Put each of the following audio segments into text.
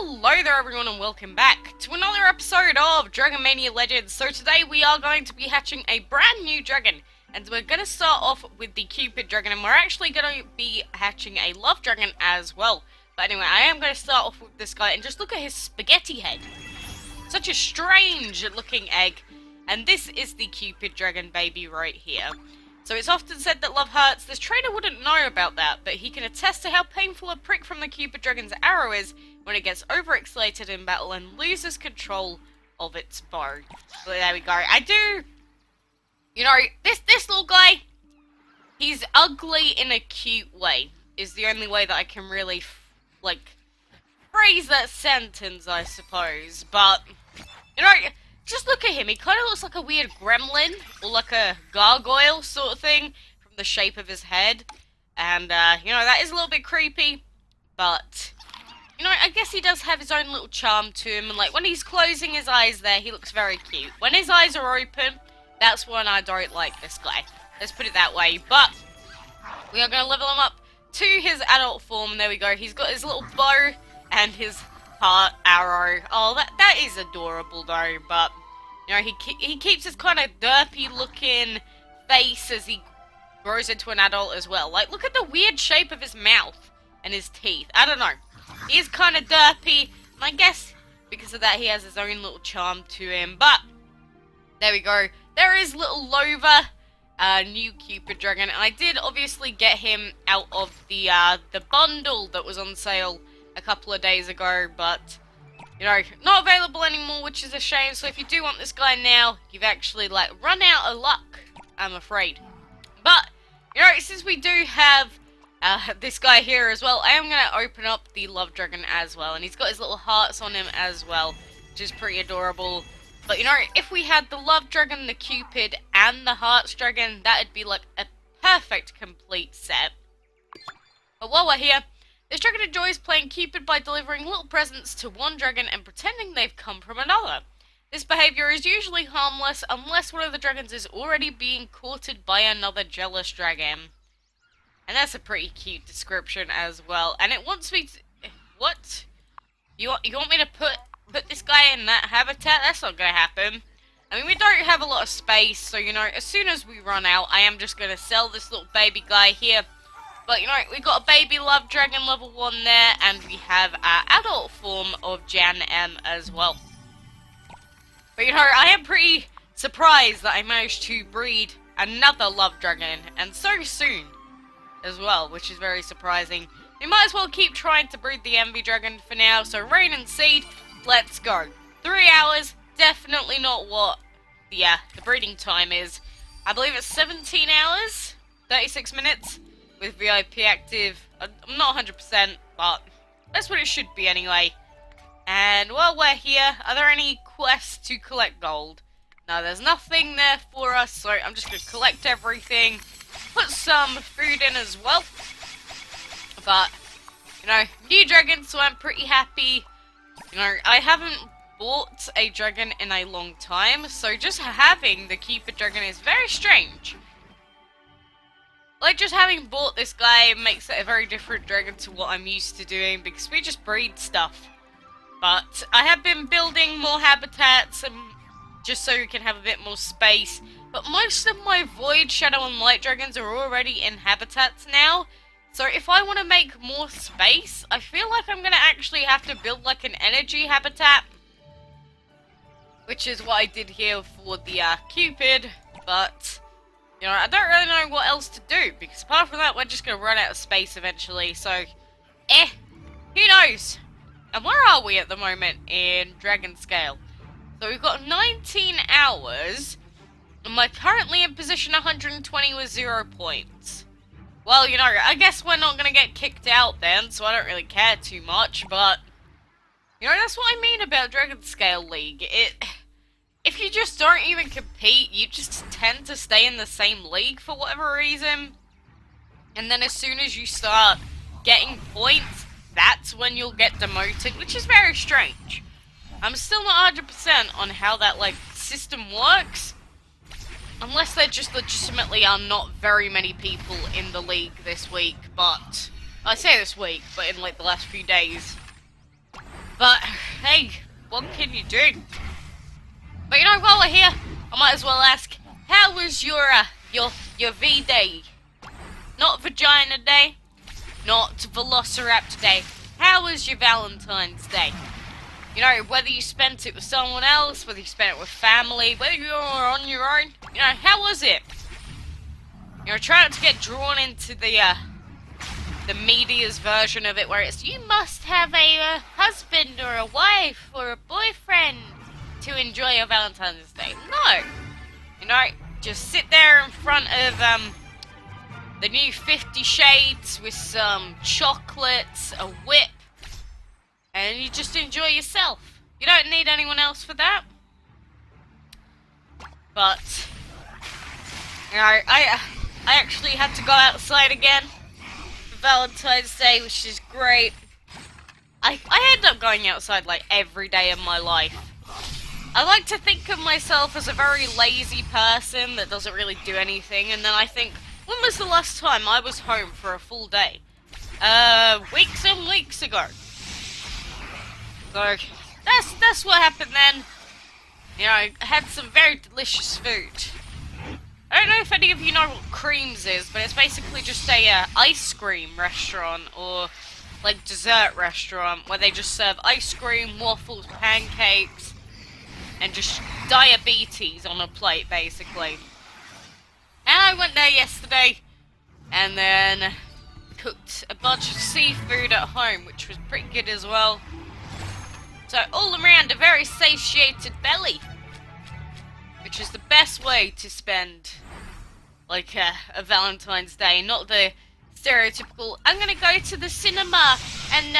Hello there everyone and welcome back to another episode of Dragon Mania Legends. So today we are going to be hatching a brand new dragon, and we're going to start off with the Cupid dragon, and we're actually going to be hatching a love dragon as well. But anyway, I am going to start off with this guy, and just look at his spaghetti head. Such a strange looking egg, and this is the Cupid dragon baby right here. So it's often said that love hurts. This trainer wouldn't know about that, but he can attest to how painful a prick from the Cupid dragon's arrow is when it gets overexcited in battle and loses control of its bow. So there we go. I do... You know, this little guy, he's ugly in a cute way, is the only way that I can really, phrase that sentence, I suppose. But, you know, just look at him. He kind of looks like a weird gremlin, or like a gargoyle sort of thing, from the shape of his head. And, you know, that is a little bit creepy, but... You know, I guess he does have his own little charm to him, and like when he's closing his eyes there, he looks very cute. When his eyes are open, that's when I don't like this guy. Let's put it that way. But we are going to level him up to his adult form. There we go. He's got his little bow and his heart arrow. Oh, that is adorable though. But you know, he keeps his kind of derpy looking face as he grows into an adult as well. Like, look at the weird shape of his mouth and his teeth. I don't know. He is kind of derpy, and I guess because of that he has his own little charm to him. But there we go. There is little Lover, new Cupid dragon, and I did obviously get him out of the bundle that was on sale a couple of days ago. But you know, not available anymore, which is a shame. So if you do want this guy now, you've actually run out of luck, I'm afraid. But you know, since we do have this guy here as well, I am going to open up the love dragon as well, and he's got his little hearts on him as well, which is pretty adorable. But you know, if we had the love dragon, the Cupid, and the hearts dragon, that would be like a perfect complete set. But while we're here, this dragon enjoys playing Cupid by delivering little presents to one dragon and pretending they've come from another. This behavior is usually harmless unless one of the dragons is already being courted by another jealous dragon. And that's a pretty cute description as well. And it wants me to... What? You want me to put this guy in that habitat? That's not going to happen. I mean, we don't have a lot of space, so, you know, as soon as we run out, I am just going to sell this little baby guy here. But, you know, we got a baby love dragon level 1 there, and we have our adult form of Jan M as well. But, you know, I am pretty surprised that I managed to breed another love dragon, and so soon as well, which is very surprising. We might as well keep trying to breed the Envy Dragon for now, so Rain and Seed, let's go. 3 hours, definitely not what the breeding time is. I believe it's 17 hours, 36 minutes, with VIP active. I'm not 100%, but that's what it should be anyway. And while we're here, are there any quests to collect gold? No, there's nothing there for us, so I'm just going to collect everything. Put some food in as well. But, you know, new dragon, so I'm pretty happy. You know, I haven't bought a dragon in a long time, so just having the Cupid dragon is very strange. Like, just having bought this guy makes it a very different dragon to what I'm used to doing, because we just breed stuff. But I have been building more habitats, and just so we can have a bit more space. But most of my Void, Shadow, and Light dragons are already in habitats now. So if I want to make more space, I feel like I'm going to actually have to build like an energy habitat. Which is what I did here for the Cupid. But, you know, I don't really know what else to do. Because apart from that, we're just going to run out of space eventually. So, who knows? And where are we at the moment in Dragon Scale? So we've got 19 hours. I'm currently in position 120 with 0 points. Well, you know, I guess we're not going to get kicked out then, so I don't really care too much, but... You know, that's what I mean about Dragon Scale League. If you just don't even compete, you just tend to stay in the same league for whatever reason. And then as soon as you start getting points, that's when you'll get demoted, which is very strange. I'm still not 100% on how that, system works. Unless there just legitimately are not very many people in the league this week, but... I say this week, but in, the last few days. But, hey, what can you do? But you know, while we're here, I might as well ask, how was your V-Day? Not Vagina Day, not Velociraptor Day. How was your Valentine's Day? You know, whether you spent it with someone else, whether you spent it with family, whether you were on your own, you know, how was it? You know, try not to get drawn into the media's version of it where it's, you must have a husband or a wife or a boyfriend to enjoy your Valentine's Day. No. You know, just sit there in front of the new 50 Shades with some chocolates, a whip, and you just enjoy yourself. You don't need anyone else for that. But, you know, I actually had to go outside again for Valentine's Day, which is great. I end up going outside like every day of my life. I like to think of myself as a very lazy person that doesn't really do anything, and then I think, when was the last time I was home for a full day? Weeks and weeks ago. So, that's what happened then. You know, I had some very delicious food. I don't know if any of you know what Creams is, but it's basically just a ice cream restaurant, or like dessert restaurant, where they just serve ice cream, waffles, pancakes, and just diabetes on a plate, basically. And I went there yesterday, and then cooked a bunch of seafood at home, which was pretty good as well. So all around, a very satiated belly, which is the best way to spend, like, a Valentine's Day, not the stereotypical, I'm gonna go to the cinema and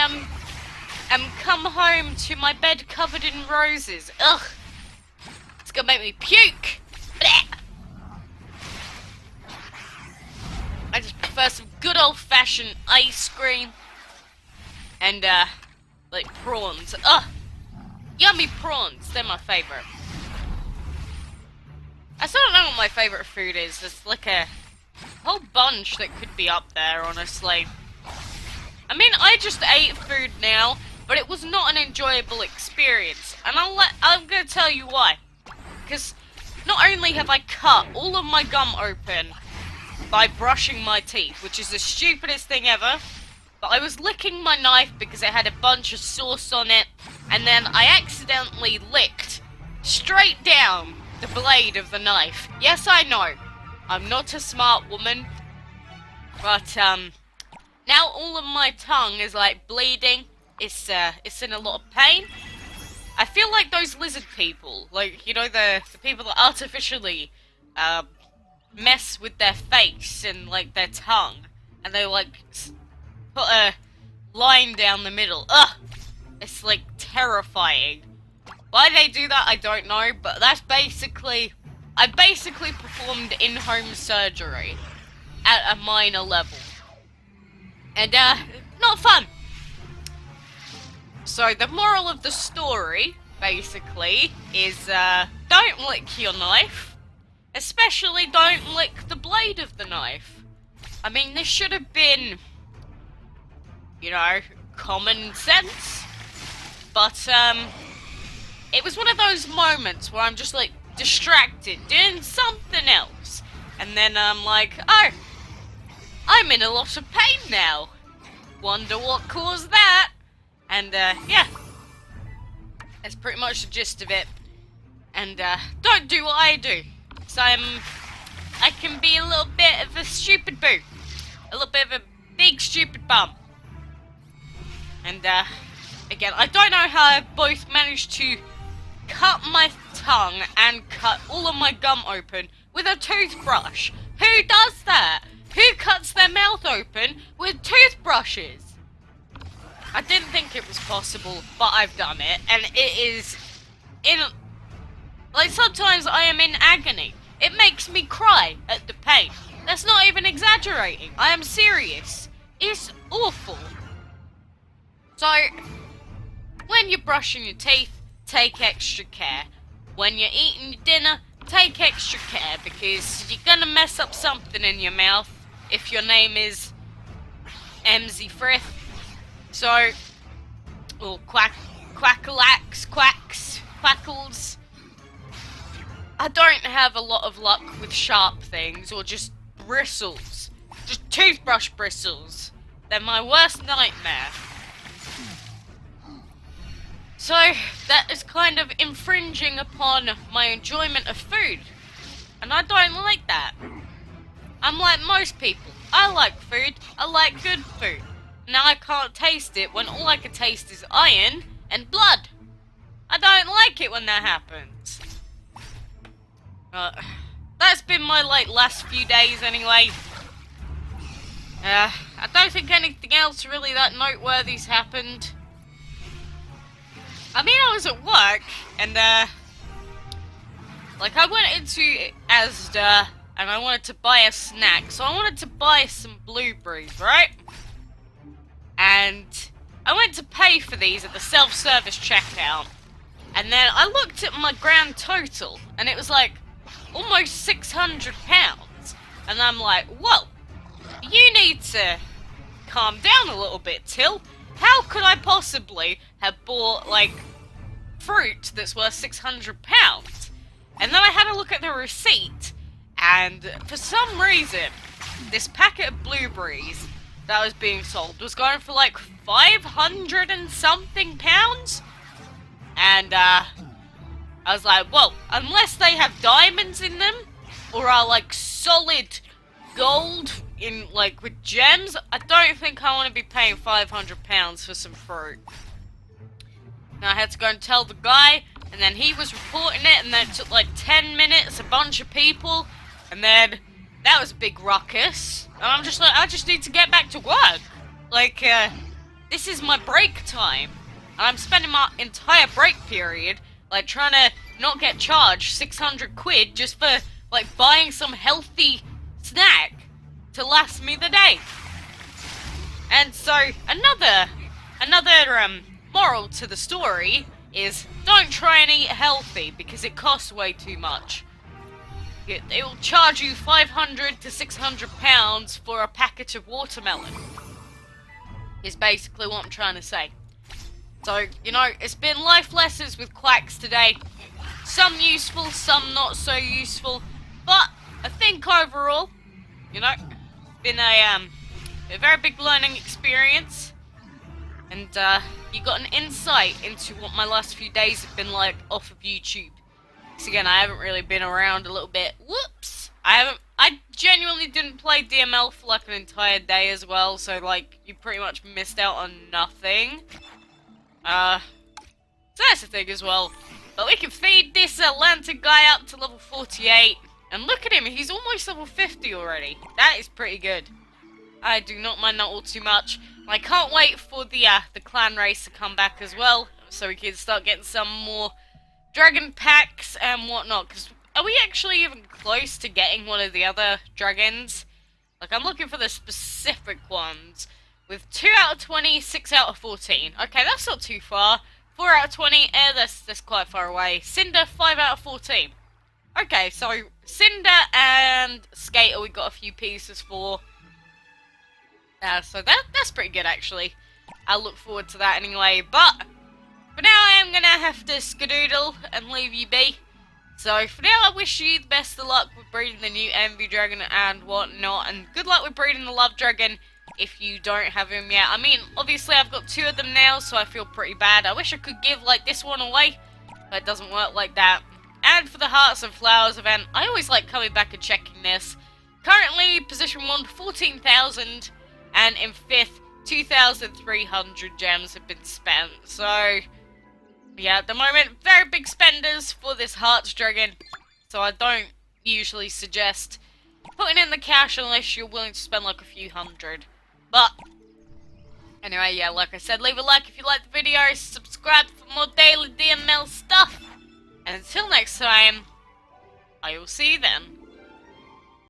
come home to my bed covered in roses. Ugh! It's gonna make me puke! Blech. I just prefer some good old-fashioned ice cream and, like, prawns. Ugh! Yummy prawns, they're my favorite. I still don't know what my favorite food is. There's like a whole bunch that could be up there, honestly. I mean, I just ate food now, but it was not an enjoyable experience. And I'm gonna tell you why. Because not only have I cut all of my gum open by brushing my teeth, which is the stupidest thing ever, but I was licking my knife because it had a bunch of sauce on it, and then I accidentally licked straight down the blade of the knife. Yes, I know, I'm not a smart woman, but now all of my tongue is like bleeding. It's in a lot of pain. I feel like those lizard people, like, you know, the people that artificially mess with their face and like their tongue, and they like put a line down the middle. Ugh! It's like terrifying. Why they do that, I don't know, but that's basically, I basically performed in-home surgery at a minor level. And, not fun. So, the moral of the story, basically, is, don't lick your knife. Especially don't lick the blade of the knife. I mean, this should have been, you know, common sense. But, it was one of those moments where I'm just, like, distracted, doing something else. And then I'm like, oh, I'm in a lot of pain now. Wonder what caused that. And, yeah. That's pretty much the gist of it. And, don't do what I do. So I can be a little bit of a stupid boo. A little bit of a big stupid bum. And, again, I don't know how I both managed to cut my tongue and cut all of my gum open with a toothbrush. Who does that? Who cuts their mouth open with toothbrushes? I didn't think it was possible, but I've done it, and it is like, sometimes I am in agony. It makes me cry at the pain. That's not even exaggerating. I am serious. It's awful. So, when you're brushing your teeth, take extra care. When you're eating your dinner, take extra care, because you're gonna mess up something in your mouth if your name is MZ Frith. So, or quackalakes, quacks, quackles. I don't have a lot of luck with sharp things or just bristles. Just toothbrush bristles. They're my worst nightmare. So, that is kind of infringing upon my enjoyment of food. And I don't like that. I'm like most people. I like food. I like good food. Now I can't taste it when all I can taste is iron and blood. I don't like it when that happens. That's been my last few days anyway. I don't think anything else really that noteworthy's happened. I mean, I was at work and I went into Asda and I wanted to buy a snack. So I wanted to buy some blueberries, right? And I went to pay for these at the self-service checkout. And then I looked at my grand total and it was like almost £600. And I'm like, whoa, you need to calm down a little bit, Till. How could I possibly have bought, fruit that's worth £600? And then I had a look at the receipt, and for some reason, this packet of blueberries that was being sold was going for 500 and something pounds. And I was like, whoa, unless they have diamonds in them, or are solid gold in with gems, I don't think I want to be paying £500 for some fruit. Now I had to go and tell the guy, and then he was reporting it, and then it took 10 minutes, a bunch of people, and then that was a big ruckus. And I'm just like, I just need to get back to work. This is my break time. And I'm spending my entire break period, trying to not get charged 600 quid just for, buying some healthy snack to last me the day. And so, another moral to the story is don't try and eat healthy because it costs way too much. It will charge you 500 to 600 pounds for a packet of watermelon. Is basically what I'm trying to say. So, it's been life lessons with quacks today. Some useful, some not so useful. But I think overall, it's been a very big learning experience. And you got an insight into what my last few days have been like off of YouTube. Because again, I haven't really been around a little bit. Whoops! I genuinely didn't play DML for an entire day as well. So you pretty much missed out on nothing. So that's the thing as well. But we can feed this lantern guy up to level 48. And look at him, he's almost level 50 already. That is pretty good. I do not mind that all too much. I can't wait for the clan race to come back as well. So we can start getting some more dragon packs and whatnot. Because are we actually even close to getting one of the other dragons? I'm looking for the specific ones. With 2 out of 20, 6 out of 14. Okay, that's not too far. 4 out of 20, that's quite far away. Cinder, 5 out of 14. Okay, so Cinder and Skater we got a few pieces for. So that's pretty good actually. I look forward to that anyway. But for now I am going to have to skedoodle and leave you be. So for now I wish you the best of luck with breeding the new Envy Dragon and whatnot. And good luck with breeding the Love Dragon. If you don't have him yet. I mean, obviously I've got 2 of them now, so I feel pretty bad. I wish I could give, this one away, but it doesn't work like that. And for the Hearts and Flowers event, I always like coming back and checking this. Currently, position 1, 14,000, and in 5th, 2,300 gems have been spent. So, yeah, at the moment, very big spenders for this Hearts Dragon, so I don't usually suggest putting in the cash unless you're willing to spend, a few hundred. But, anyway, yeah, like I said, leave a like if you like the video, subscribe for more daily DML stuff, and until next time, I will see you then.